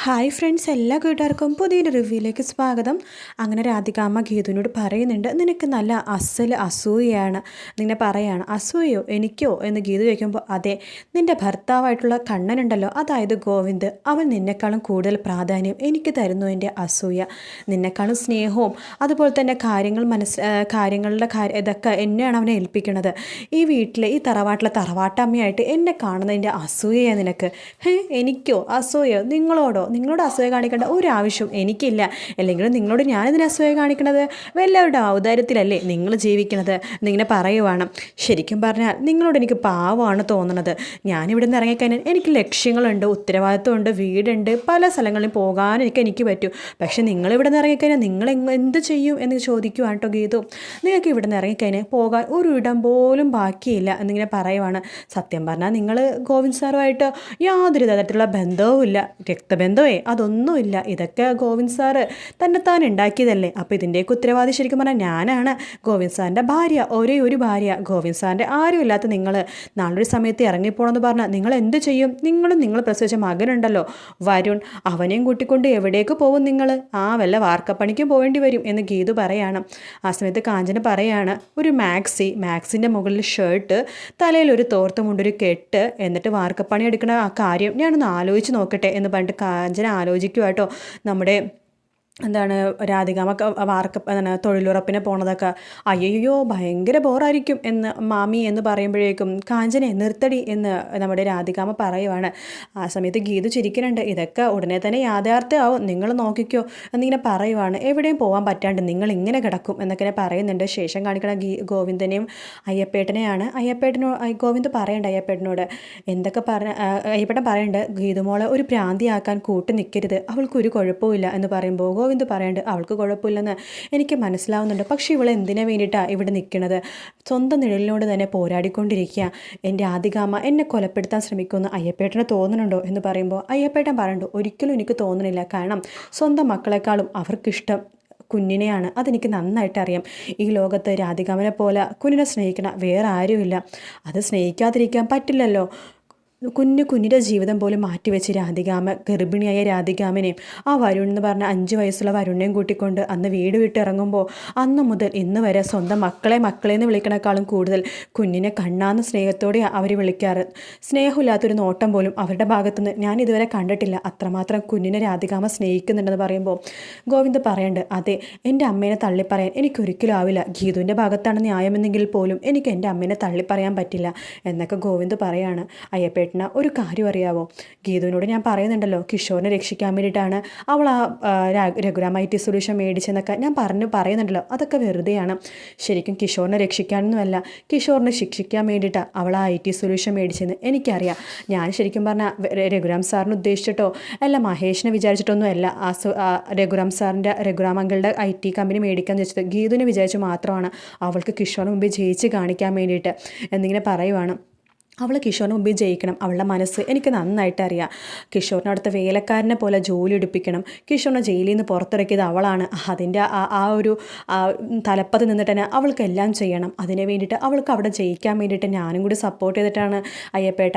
Hi friends, എല്ലാ കൂട്ടുകാർക്കും പുതിയൊരു റിവ്യൂയിലേക്ക് സ്വാഗതം. അങ്ങനെ രാധികാമ്മ ഗീതുവിനോട് പറയുന്നുണ്ട്, നിനക്ക് നല്ല അസൂയയാണ്. നിന്നെ പറയാണ്, അസൂയോ എനിക്കോ എന്ന് ഗീതു ചോദിക്കുമ്പോൾ, അതെ, നിൻ്റെ ഭർത്താവായിട്ടുള്ള കണ്ണനുണ്ടല്ലോ, അതായത് ഗോവിന്ദ്, അവൻ നിന്നെക്കാളും കൂടുതൽ പ്രാധാന്യം എനിക്ക് തരുന്നു. എൻ്റെ അസൂയ, നിന്നെക്കാളും സ്നേഹവും അതുപോലെ തന്നെ കാര്യങ്ങളുടെ ഇതൊക്കെ എന്നെയാണ് അവനെ ഏൽപ്പിക്കുന്നത്. ഈ വീട്ടിലെ ഈ തറവാട്ടമ്മയായിട്ട് എന്നെ കാണുന്നതിൻ്റെ അസൂയയാണ് നിനക്ക്. എനിക്കോ അസൂയോ? നിങ്ങളോട് അസൂയ കാണിക്കേണ്ട ഒരു ആവശ്യവും എനിക്കില്ല. അല്ലെങ്കിൽ നിങ്ങളോട് ഞാനിതിന് അസൂയ കാണിക്കണത്? വല്ലവരുടെ ഔദാര്യത്തിലല്ലേ നിങ്ങൾ ജീവിക്കുന്നത് എന്നിങ്ങനെ പറയുവാണ്. ശരിക്കും പറഞ്ഞാൽ നിങ്ങളോട് എനിക്ക് പാവമാണ് തോന്നുന്നത്. ഞാനിവിടെ നിന്ന് ഇറങ്ങിക്കഴിഞ്ഞാൽ എനിക്ക് ലക്ഷ്യങ്ങളുണ്ട്, ഉത്തരവാദിത്വമുണ്ട്, വീടുണ്ട്, പല സ്ഥലങ്ങളിലും പോകാനൊക്കെ എനിക്ക് പറ്റും. പക്ഷേ നിങ്ങളിവിടെ നിന്ന് ഇറങ്ങിക്കഴിഞ്ഞാൽ നിങ്ങൾ എന്ത് ചെയ്യും എന്ന് ചോദിക്കുവാണ് കേട്ടോ ഗീതു. നിങ്ങൾക്ക് ഇവിടെ നിന്ന് ഇറങ്ങിക്കഴിഞ്ഞാൽ പോകാൻ ഒരു ഇടം പോലും ബാക്കിയില്ല എന്നിങ്ങനെ പറയുവാണ്. സത്യം പറഞ്ഞാൽ നിങ്ങൾ ഗോവിന്ദ് സാറുമായിട്ട് യാതൊരു തരത്തിലുള്ള ബന്ധവുമില്ല, രക്തബന്ധമേ അതൊന്നുമില്ല. ഇതൊക്കെ ഗോവിന്ദ് സാറ് തന്നെത്താൻ ഉണ്ടാക്കിയതല്ലേ. അപ്പോൾ ഇതിൻ്റെയൊക്കെ ഉത്തരവാദി ശരിക്കും പറഞ്ഞാൽ ഞാനാണ്. ഗോവിന്ദ് സാറിൻ്റെ ഭാര്യ, ഒരേ ഒരു ഭാര്യ. ഗോവിന്ദ് സാറിൻ്റെ ആരും ഇല്ലാത്ത നിങ്ങൾ നാളൊരു സമയത്ത് ഇറങ്ങിപ്പോണമെന്ന് പറഞ്ഞാൽ നിങ്ങൾ എന്ത് ചെയ്യും? നിങ്ങൾ പ്രസവിച്ച മകനുണ്ടല്ലോ വരുൺ, അവനെയും കൂട്ടിക്കൊണ്ട് എവിടേക്ക് പോകും നിങ്ങൾ? വല്ല വാർക്കപ്പണിക്കും പോകേണ്ടി വരും എന്ന് ഗീതു പറയാണ്. ആ സമയത്ത് കാഞ്ചന പറയാണ്, ഒരു മാക്സിൻ്റെ മുകളിൽ ഷർട്ട്, തലയിൽ ഒരു തോർത്തുമുണ്ടൊരു കെട്ട്, എന്നിട്ട് വാർക്കപ്പണി എടുക്കുന്ന ആ കാര്യം ഞാനൊന്ന് ആലോചിച്ച് നോക്കട്ടെ എന്ന് പറഞ്ഞിട്ട് കാഞ്ചന ആലോചിക്കുക കേട്ടോ. നമ്മുടെ രാധികാമ്മ തൊഴിലുറപ്പിന് പോണതൊക്കെ. അയ്യോ ഭയങ്കര ബോറായിരിക്കും എന്ന് മാമി എന്ന് പറയുമ്പോഴേക്കും കാഞ്ചനെ നിർത്തടി എന്ന് നമ്മുടെ രാധികാമ്മ പറയുവാണ്. ആ സമയത്ത് ഗീതു ചിരിക്കുന്നുണ്ട്. ഇതൊക്കെ ഉടനെ തന്നെ യാഥാർത്ഥ്യമാവും, നിങ്ങൾ നോക്കിക്കോ എന്നിങ്ങനെ പറയുവാണ്. എവിടെയും പോകാൻ പറ്റാണ്ട് നിങ്ങൾ ഇങ്ങനെ കിടക്കും എന്നൊക്കെ പറയുന്നുണ്ട്. ശേഷം കാണിക്കണ ഗോവിന്ദനെയും അയ്യപ്പേട്ടനെയാണ്. ഗോവിന്ദ് പറയണ്ട അയ്യപ്പേട്ടനോട് എന്തൊക്കെ അയ്യപ്പേട്ടൻ പറയണ്ട്, ഗീതുമോളെ ഒരു പ്രാന്തിയാക്കാൻ കൂട്ടി നിൽക്കരുത്, അവൾക്കൊരു കുഴപ്പമില്ല എന്ന് പറയുമ്പോൾ ഗോവിന്ദ് പറയണ്ട്, അവൾക്ക് കുഴപ്പമില്ലെന്ന് എനിക്ക് മനസ്സിലാവുന്നുണ്ട്, പക്ഷേ ഇവൾ എന്തിനു വേണ്ടിയിട്ടാണ് ഇവിടെ നിൽക്കുന്നത്? സ്വന്തം നിഴലിനോട് തന്നെ പോരാടിക്കൊണ്ടിരിക്കുക. എൻ്റെ രാധികാമ്മ എന്നെ കൊലപ്പെടുത്താൻ ശ്രമിക്കുമെന്ന് അയ്യപ്പേട്ടന് തോന്നുന്നുണ്ടോ എന്ന് പറയുമ്പോൾ അയ്യപ്പേട്ടൻ പറയണ്ടു, ഒരിക്കലും എനിക്ക് തോന്നുന്നില്ല. കാരണം സ്വന്തം മക്കളെക്കാളും അവർക്കിഷ്ടം കുഞ്ഞിനെയാണ്. അതെനിക്ക് നന്നായിട്ട് അറിയാം. ഈ ലോകത്ത് രാധികാമ്മനെ പോലെ കുഞ്ഞിനെ സ്നേഹിക്കണ വേറെ ആരുമില്ല. അത് സ്നേഹിക്കാതിരിക്കാൻ പറ്റില്ലല്ലോ. കുഞ്ഞിൻ്റെ ജീവിതം പോലും മാറ്റിവെച്ച് രാധികാമ്മ, ഗർഭിണിയായ രാധികാമ്മനെയും ആ വരുൺ എന്ന് പറഞ്ഞ 5 വയസ്സുള്ള വരുണിനെയും കൂട്ടിക്കൊണ്ട് അന്ന് വീട് വിട്ടിറങ്ങുമ്പോൾ അന്ന് മുതൽ ഇന്ന് വരെ സ്വന്തം മക്കളെന്ന് വിളിക്കണേക്കാളും കൂടുതൽ കുഞ്ഞിനെ കണ്ണാന്ന് സ്നേഹത്തോടെയാണ് അവർ വിളിക്കാറ്. സ്നേഹമില്ലാത്തൊരു നോട്ടം പോലും അവരുടെ ഭാഗത്തുനിന്ന് ഞാൻ ഇതുവരെ കണ്ടിട്ടില്ല. അത്രമാത്രം കുഞ്ഞിനെ രാധികാമ്മ സ്നേഹിക്കുന്നുണ്ടെന്ന് പറയുമ്പോൾ ഗോവിന്ദ് പറയണ്ട്, അതെ, എൻ്റെ അമ്മേനെ തള്ളിപ്പറയാൻ എനിക്കൊരിക്കലും ആവില്ല. ഗീതുവിൻ്റെ ഭാഗത്താണ് ന്യായമെന്നെങ്കിൽ പോലും എനിക്ക് എൻ്റെ അമ്മേനെ തള്ളിപ്പറയാൻ പറ്റില്ല എന്നൊക്കെ ഗോവിന്ദ് പറയാണ്. അയ്യപ്പേട്ട ഒരു കാര്യം അറിയാവോ? ഗീതുവിനോട് ഞാൻ പറയുന്നുണ്ടല്ലോ, കിഷോറിനെ രക്ഷിക്കാൻ വേണ്ടിയിട്ടാണ് അവൾ രഘുരാം IT സൊല്യൂഷൻ മേടിച്ചെന്നൊക്കെ ഞാൻ പറയുന്നുണ്ടല്ലോ, അതൊക്കെ വെറുതെയാണ്. ശരിക്കും കിഷോറിനെ രക്ഷിക്കാനൊന്നുമല്ല, കിഷോറിനെ ശിക്ഷിക്കാൻ വേണ്ടിയിട്ടാണ് അവൾ IT സൊല്യൂഷൻ മേടിച്ചെന്ന് എനിക്കറിയാം. ഞാൻ ശരിക്കും പറഞ്ഞാൽ രഘുരാം സാറിന് ഉദ്ദേശിച്ചിട്ടോ അല്ല, മഹേഷിനെ വിചാരിച്ചിട്ടൊന്നും അല്ല രഘുരാം അങ്കിളുടെ IT കമ്പനി മേടിക്കാമെന്ന് വെച്ചത്. ഗീതുവിനെ വിചാരിച്ച് മാത്രമാണ്, അവൾക്ക് കിഷോറിന് മുമ്പ് ജയിച്ച് കാണിക്കാൻ വേണ്ടിയിട്ട് എന്നിങ്ങനെ പറയുവാണ്. അവൾ കിഷോറിന് മുമ്പിൽ ജയിക്കണം. അവളുടെ മനസ്സ് എനിക്ക് നന്നായിട്ട് അറിയാം. കിഷോറിന് അവിടുത്തെ വേലക്കാരനെ പോലെ ജോലി എടുപ്പിക്കണം. കിഷോറിനെ ജയിലിൽ നിന്ന് പുറത്തിറക്കിയത് അവളാണ്. അതിൻ്റെ ഒരു തലപ്പത്ത് നിന്നിട്ട് തന്നെ അവൾക്ക് എല്ലാം ചെയ്യണം. അതിന് വേണ്ടിയിട്ട് അവൾക്ക് അവിടെ ജയിക്കാൻ വേണ്ടിയിട്ട് ഞാനും കൂടി സപ്പോർട്ട് ചെയ്തിട്ടാണ് അയ്യപ്പേട്ട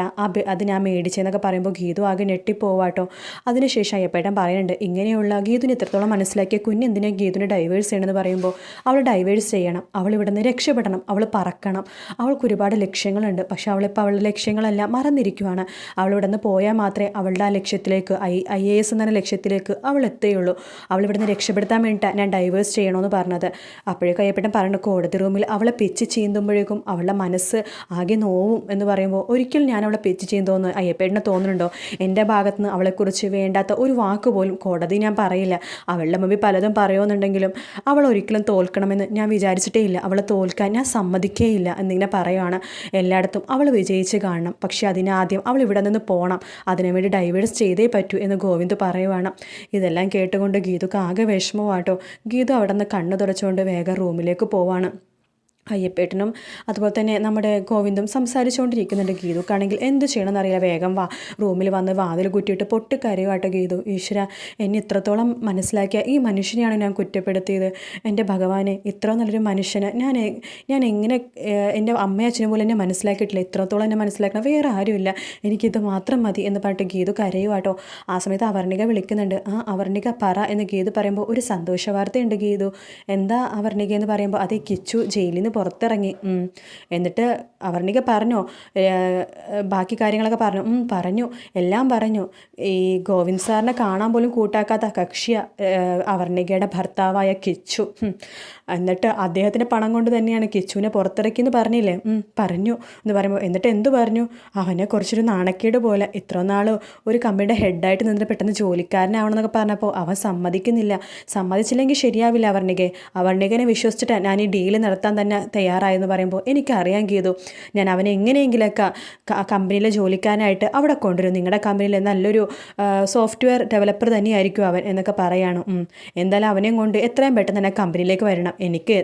അത് ഞാൻ മേടിച്ചതെന്നൊക്കെ പറയുമ്പോൾ ഗീതു ആകെ ഞെട്ടിപ്പോവാട്ടോ. അതിനുശേഷം അയ്യപ്പേട്ടൻ പറയുന്നുണ്ട്, ഇങ്ങനെയുള്ള ഗീതുവിന് ഇത്രത്തോളം മനസ്സിലാക്കിയ കുഞ്ഞ് എന്തിനെ ഗീതുവിനെ ഡൈവേഴ്സ് ചെയ്യണമെന്ന് പറയുമ്പോൾ അവൾ ഡൈവേഴ്സ് ചെയ്യണം, അവൾ ഇവിടെ നിന്ന് രക്ഷപ്പെടണം, അവൾ പറക്കണം. അവൾക്ക് ഒരുപാട് ലക്ഷ്യങ്ങളുണ്ട്. പക്ഷെ അവളിപ്പോൾ അവളുടെ ലക്ഷ്യങ്ങളെല്ലാം മറന്നിരിക്കുവാണ്. അവളിവിടെ നിന്ന് പോയാൽ മാത്രമേ അവളുടെ ആ ലക്ഷ്യത്തിലേക്ക് IAS എന്ന ലക്ഷ്യത്തിലേക്ക് അവൾ എത്തുകയുള്ളൂ. അവളിവിടെ നിന്ന് രക്ഷപ്പെടുത്താൻ വേണ്ടിയിട്ടാണ് ഞാൻ ഡൈവേഴ്സ് ചെയ്യണമെന്ന് പറഞ്ഞത്. അപ്പോഴേക്കും അയ്യപ്പേട്ടൻ പറഞ്ഞു, കോടതി റൂമിൽ അവളെ പിച്ച് ചീന്തുമ്പോഴേക്കും അവളുടെ മനസ്സ് ആകെ നോവും എന്ന് പറയുമ്പോൾ ഒരിക്കലും ഞാൻ അവളെ പിച്ച് ചീന്തോന്ന് അയ്യപ്പേട്ടന് തോന്നുന്നുണ്ടോ? എൻ്റെ ഭാഗത്ത് നിന്ന് അവളെക്കുറിച്ച് വേണ്ടാത്ത ഒരു വാക്ക് പോലും കോടതി ഞാൻ പറയില്ല. അവളുടെ മുമ്പിൽ പലതും പറയുമെന്നുണ്ടെങ്കിലും അവൾ ഒരിക്കലും തോൽക്കണമെന്ന് ഞാൻ വിചാരിച്ചിട്ടേ ഇല്ല. അവളെ തോൽക്കാൻ ഞാൻ സമ്മതിക്കേയില്ല എന്നിങ്ങനെ പറയുവാണ്. എല്ലായിടത്തും അവൾ വിജയിച്ച് കാണണം, പക്ഷേ അതിനാദ്യം അവൾ ഇവിടെ നിന്ന് പോകണം, അതിനുവേണ്ടി ഡൈവേഴ്സ് ചെയ്തേ പറ്റൂ എന്ന് ഗോവിന്ദ് പറയുവാണ്. ഇതെല്ലാം കേട്ടുകൊണ്ട് ഗീതുക്ക് ആകെ വിഷമമാട്ടോ. ഗീതു അവിടെ നിന്ന് കണ്ണു തുടച്ചുകൊണ്ട് വേഗം റൂമിലേക്ക് പോവാണ്. അയ്യപ്പേട്ടനും അതുപോലെ തന്നെ നമ്മുടെ ഗോവിന്ദും സംസാരിച്ചുകൊണ്ടിരിക്കുന്നുണ്ട്. ഗീതുക്കാണെങ്കിൽ എന്ത് ചെയ്യണമെന്ന് അറിയില്ല. വേഗം റൂമിൽ വന്ന് വാതിൽ കുറ്റിയിട്ട് പൊട്ടിക്കരയുവാട്ടോ ഗീതു. ഈശ്വര, എന്നെ ഇത്രത്തോളം മനസ്സിലാക്കിയ ഈ മനുഷ്യനെയാണ് ഞാൻ കുറ്റപ്പെടുത്തിയത്. എൻ്റെ ഭഗവാനെ, ഇത്ര നല്ലൊരു മനുഷ്യനെ ഞാൻ എങ്ങനെ എൻ്റെ അമ്മയും അച്ഛനും പോലും എന്നെ മനസ്സിലാക്കിയിട്ടില്ല. ഇത്രത്തോളം എന്നെ മനസ്സിലാക്കണം വേറെ ആരുമില്ല, എനിക്കിത് മാത്രം മതി എന്ന് പറഞ്ഞിട്ട് ഗീതു കരയുവാട്ടോ. ആ സമയത്ത് അവർണിക വിളിക്കുന്നുണ്ട്. അവർണിക പറ എന്ന് ഗീതു പറയുമ്പോൾ ഒരു സന്തോഷ വാർത്തയുണ്ട് ഗീതു. എന്താ അവർണിക എന്ന് പറയുമ്പോൾ അതേ കിച്ചു ജയിലിൽ നിന്ന് പുറത്തിറങ്ങി. എന്നിട്ട് അവർണിക പറഞ്ഞോ ബാക്കി കാര്യങ്ങളൊക്കെ പറഞ്ഞു, എല്ലാം പറഞ്ഞു. ഈ ഗോവിന്ദ് സാറിനെ കാണാൻ പോലും കൂട്ടാക്കാത്ത കക്ഷിയ അവർണികയുടെ ഭർത്താവായ കിച്ചു. എന്നിട്ട് അദ്ദേഹത്തിൻ്റെ പണം കൊണ്ട് തന്നെയാണ് കിച്ചുവിനെ പുറത്തിറക്കിയെന്ന് പറഞ്ഞില്ലേ? പറഞ്ഞു എന്ന് പറയുമ്പോൾ എന്നിട്ട് എന്തു പറഞ്ഞു? അവനെ കുറച്ചൊരു നാണക്കേട് പോലെ ഇത്ര നാൾ ഒരു കമ്പനിയുടെ ഹെഡായിട്ട് നിന്നിട്ട് പെട്ടെന്ന് ജോലിക്കാരനാവണമെന്നൊക്കെ പറഞ്ഞപ്പോൾ അവൻ സമ്മതിക്കുന്നില്ല. സമ്മതിച്ചില്ലെങ്കിൽ ശരിയാവില്ല അവർണികനെ വിശ്വസിച്ചിട്ട് ഞാൻ ഈ ഡീല് നടത്താൻ തന്നെ തയ്യാറായെന്ന് പറയുമ്പോൾ എനിക്കറിയാൻ ഗീതു, ഞാൻ അവനെ എങ്ങനെയെങ്കിലൊക്കെ കമ്പനിയിലെ ജോലിക്കാരനായിട്ട് അവിടെ കൊണ്ടുവരും. നിങ്ങളുടെ കമ്പനിയിലെ നല്ലൊരു സോഫ്റ്റ്വെയർ ഡെവലപ്പർ തന്നെയായിരിക്കും അവൻ എന്നൊക്കെ പറയാണ്. എന്തായാലും അവനെയും കൊണ്ട് എത്രയും പെട്ടെന്ന് തന്നെ കമ്പനിയിലേക്ക് വരണം. എനിക്ക്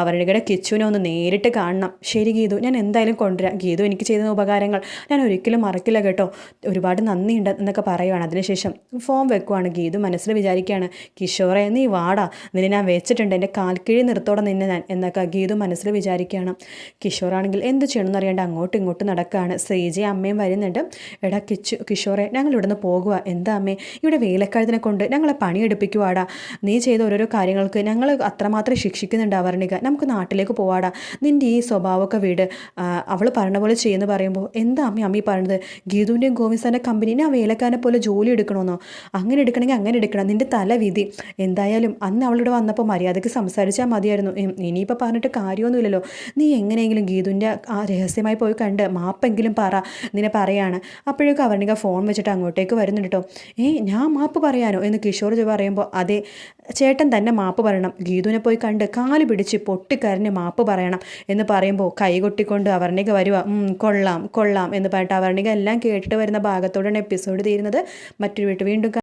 അവരുടെ കിച്ചുവിനെ ഒന്ന് നേരിട്ട് കാണണം. ശരി ഗീതു, ഞാൻ എന്തായാലും കൊണ്ടുവരാം. ഗീതു എനിക്ക് ചെയ്ത ഉപകാരങ്ങൾ ഞാൻ ഒരിക്കലും മറക്കില്ല കേട്ടോ, ഒരുപാട് നന്ദിയുണ്ട് എന്നൊക്കെ പറയുവാണ്. അതിനുശേഷം ഫോം വെക്കുവാണ്. ഗീതു മനസ്സിൽ വിചാരിക്കുകയാണ്, കിഷോറെ നീ വാടാ, നിന്നെ ഞാൻ വെച്ചിട്ടുണ്ട്, എൻ്റെ കാൽക്കിഴി നിർത്തോടെ നിന്നെ ഞാൻ എന്നൊക്കെ ഗീതു മനസ്സിൽ വിചാരിക്കുകയാണ്. കിഷോറാണെങ്കിൽ എന്ത് ചെയ്യണമെന്ന് അറിയാണ്ട് അങ്ങോട്ടും ഇങ്ങോട്ടും നടക്കുകയാണ്. ശ്രീജയും അമ്മയും വരുന്നുണ്ട്. എടാ കിഷോറെ, ഞങ്ങൾ ഇവിടുന്ന് പോകുക. എന്താ അമ്മേ, ഇവിടെ വേലക്കാരത്തിനെ കൊണ്ട് ഞങ്ങളെ പണിയെടുപ്പിക്കുവാടാ. നീ ചെയ്ത ഓരോരോ കാര്യങ്ങൾക്ക് ഞങ്ങൾ അത്രമാത്രം ശിക്ഷിക്കുന്നുണ്ട് അവർണിക. നമുക്ക് നാട്ടിലേക്ക് പോവാടാ. നിൻ്റെ ഈ സ്വഭാവമൊക്കെ വീട്, അവൾ പറഞ്ഞ പോലെ ചെയ്യുമെന്ന് പറയുമ്പോൾ എന്താ അമ്മി പറഞ്ഞത്? ഗീതുവിൻ്റെയും ഗോവിന്ദ് കമ്പനിനെ ആ വേലക്കാരനെ പോലെ ജോലി എടുക്കണമെന്നോ? അങ്ങനെ എടുക്കണമെങ്കിൽ അങ്ങനെ എടുക്കണം, നിൻ്റെ തല വിധി. എന്തായാലും അന്ന് അവളിവിടെ വന്നപ്പോൾ മര്യാദയ്ക്ക് സംസാരിച്ചാൽ മതിയായിരുന്നു. ഇനിയിപ്പോൾ പറഞ്ഞിട്ട് കാര്യമൊന്നുമില്ലല്ലോ. നീ എങ്ങനെയെങ്കിലും ഗീതുവിൻ്റെ ആ രഹസ്യമായി പോയി കണ്ട് മാപ്പെങ്കിലും നിന്നെ പറയാണ്. അപ്പോഴേക്കും അവർണിക ഫോൺ വെച്ചിട്ട് അങ്ങോട്ടേക്ക് വരുന്നുണ്ട് കേട്ടോ. ഞാൻ മാപ്പ് പറയാനോ എന്ന് കിഷോർ പറയുമ്പോൾ അതെ, ചേട്ടൻ തന്നെ മാപ്പ് പറയണം. ഗീതുവിനെ പോയി കണ്ട് കാല് പിടിച്ച് പൊട്ടിക്കരഞ്ഞ് മാപ്പ് പറയണം എന്ന് പറയുമ്പോൾ കൈകൊട്ടിക്കൊണ്ട് അവർണിക വരുക. കൊള്ളാം കൊള്ളാം എന്ന് പറഞ്ഞിട്ട് അവർണിക എല്ലാം കേട്ടിട്ട് വരുന്ന ഭാഗത്തോടാണ് എപ്പിസോഡ് തീരുന്നത്. മറ്റൊരു വീണ്ടും